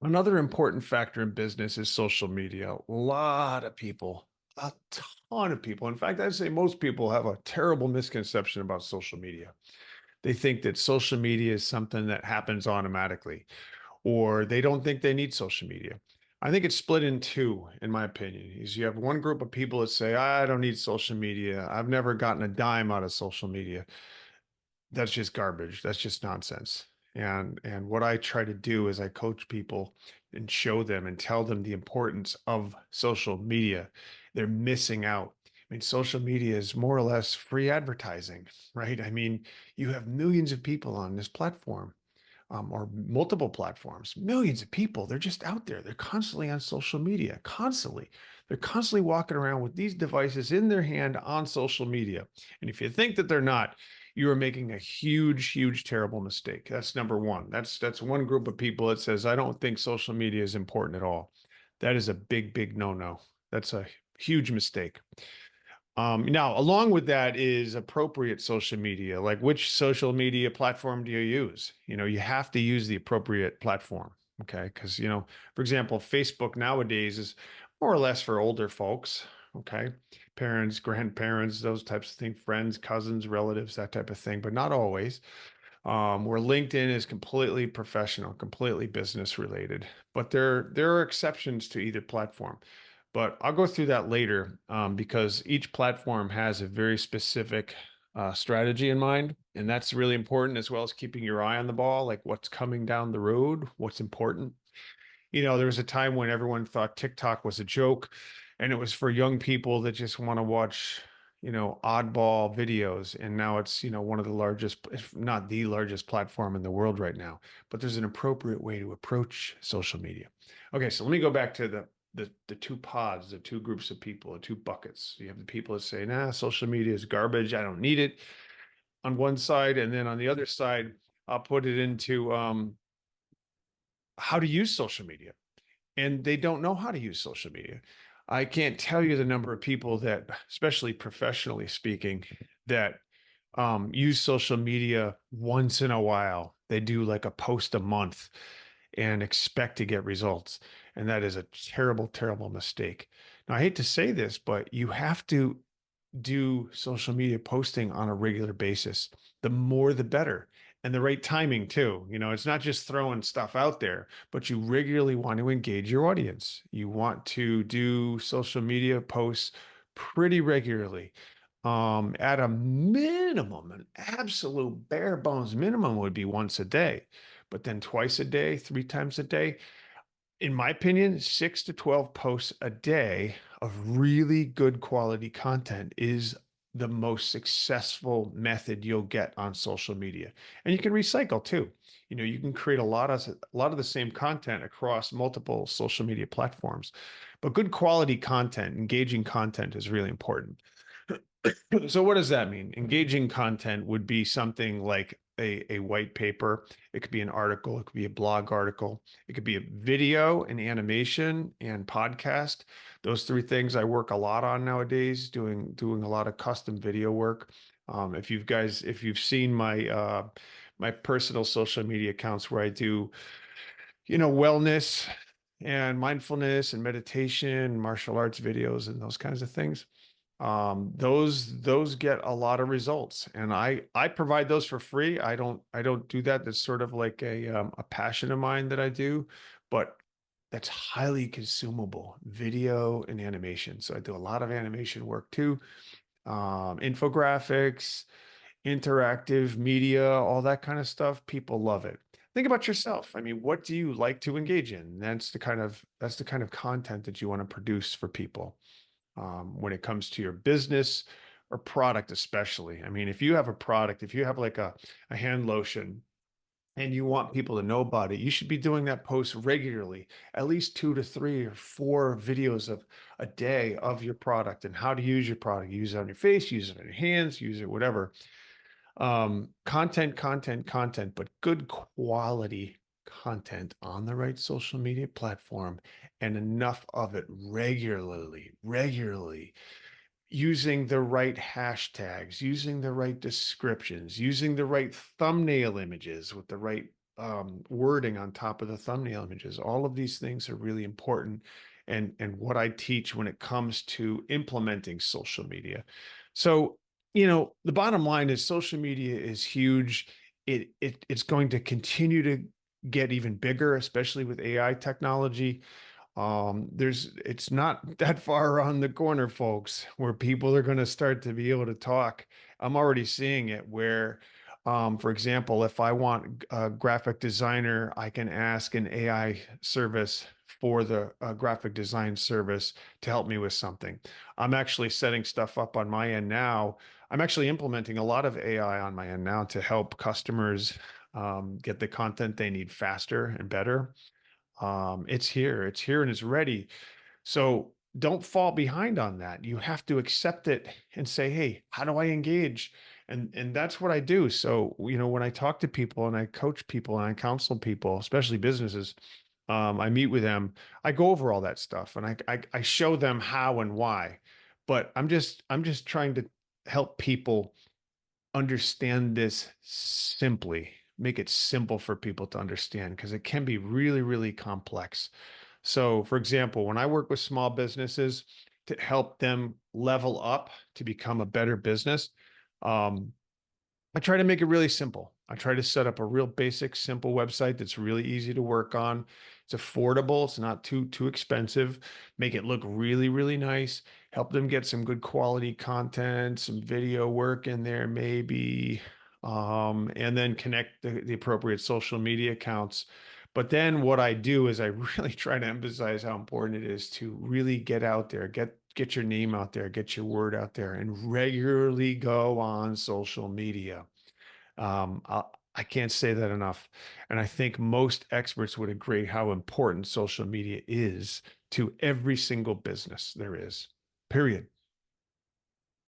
Another important factor in business is social media. A lot of people, a ton of people. In fact, I'd say most people have a terrible misconception about social media. They think that social media is something that happens automatically, or they don't think they need social media. I think it's split in two, in my opinion. Is you have one group of people that say, I don't need social media. I've never gotten a dime out of social media. That's just garbage. That's just nonsense. And what I try to do is I coach people and show them and tell them the importance of social media. They're missing out. I mean, social media is more or less free advertising, right? I mean, you have millions of people on this platform, or multiple platforms, millions of people. They're just out there. They're constantly on social media, constantly. They're constantly walking around with these devices in their hand on social media. And if you think that they're not, you are making a huge, huge, terrible mistake. That's number one. That's one group of people that says, I don't think social media is important at all. That is a big, big no-no. That's a huge mistake. Now, along with that is appropriate social media. Like, which social media platform do you use? You have to use the appropriate platform. Okay. Because, for example, Facebook nowadays is more or less for older folks. Okay. Parents, grandparents, those types of things, friends, cousins, relatives, that type of thing, but not always. Where LinkedIn is completely professional, completely business related, but there are exceptions to either platform. But I'll go through that later, because each platform has a very specific strategy in mind, and that's really important, as well as keeping your eye on the ball, like what's coming down the road, what's important. There was a time when everyone thought TikTok was a joke and it was for young people that just want to watch, oddball videos. And now it's, one of the largest, if not the largest platform in the world right now. But there's an appropriate way to approach social media. Okay, so let me go back to the two pods, the two groups of people, the two buckets. You have the people that say, nah, social media is garbage. I don't need it on one side. And then on the other side, I'll put it into how to use social media, and they don't know how to use social media. I can't tell you the number of people that, especially professionally speaking, that use social media once in a while. They do like a post a month and expect to get results. And that is a terrible, terrible mistake. Now, I hate to say this, but you have to do social media posting on a regular basis. The more, the better. And the right timing too. It's not just throwing stuff out there, but you regularly want to engage your audience. You want to do social media posts pretty regularly. At a minimum, an absolute bare bones minimum would be once a day, but then twice a day, three times a day, in my opinion, 6 to 12 posts a day of really good quality content is the most successful method you'll get on social media. And you can recycle too. You can create a lot of the same content across multiple social media platforms. But good quality content, engaging content is really important. So what does that mean? Engaging content would be something like a white paper. It could be an article. It could be a blog article. It could be a video, an animation, and podcast. Those three things I work a lot on nowadays, doing a lot of custom video work. If you've seen my personal social media accounts where I do, wellness and mindfulness and meditation, martial arts videos, and those kinds of things, those get a lot of results, and I provide those for free. I don't do that. That's sort of like a passion of mine that I do, but that's highly consumable video and animation. So I do a lot of animation work too, infographics, interactive media, all that kind of stuff. People love it. Think about yourself. I mean, what do you like to engage in? That's the kind of content that you want to produce for people, when it comes to your business or product, especially. I mean, if you have a product, if you have like a hand lotion and you want people to know about it, you should be doing that post regularly, at least 2 to 3 or 4 videos of a day of your product and how to use your product. Use it on your face, use it on your hands, use it, whatever. Content, content, content, but good quality content on the right social media platform, and enough of it regularly, using the right hashtags, using the right descriptions, using the right thumbnail images with the right wording on top of the thumbnail images. All of these things are really important, and what I teach when it comes to implementing social media. So, the bottom line is social media is huge. It's going to continue to get even bigger, especially with AI technology. It's not that far around the corner, folks, where people are going to start to be able to talk. I'm already seeing it where, for example, if I want a graphic designer, I can ask an AI service for the graphic design service to help me with something. I'm actually setting stuff up on my end now. I'm actually implementing a lot of AI on my end now to help customers get the content they need faster and better. It's here and it's ready. So don't fall behind on that. You have to accept it and say, hey, how do I engage? And that's what I do. So, when I talk to people and I coach people and I counsel people, especially businesses, I meet with them, I go over all that stuff and I show them how and why. But I'm just trying to help people understand this simply, make it simple for people to understand because it can be really, really complex. So, for example, when I work with small businesses to help them level up to become a better business, um, I try to make it really simple. I try to set up a real basic, simple website that's really easy to work on. It's affordable. It's not too expensive. Make it look really, really nice. Help them get some good quality content, some video work in there, maybe, and then connect the appropriate social media accounts. But then what I do is I really try to emphasize how important it is to really get out there, get your name out there, get your word out there, and regularly go on social media. I can't say that enough. And I think most experts would agree how important social media is to every single business there is, period.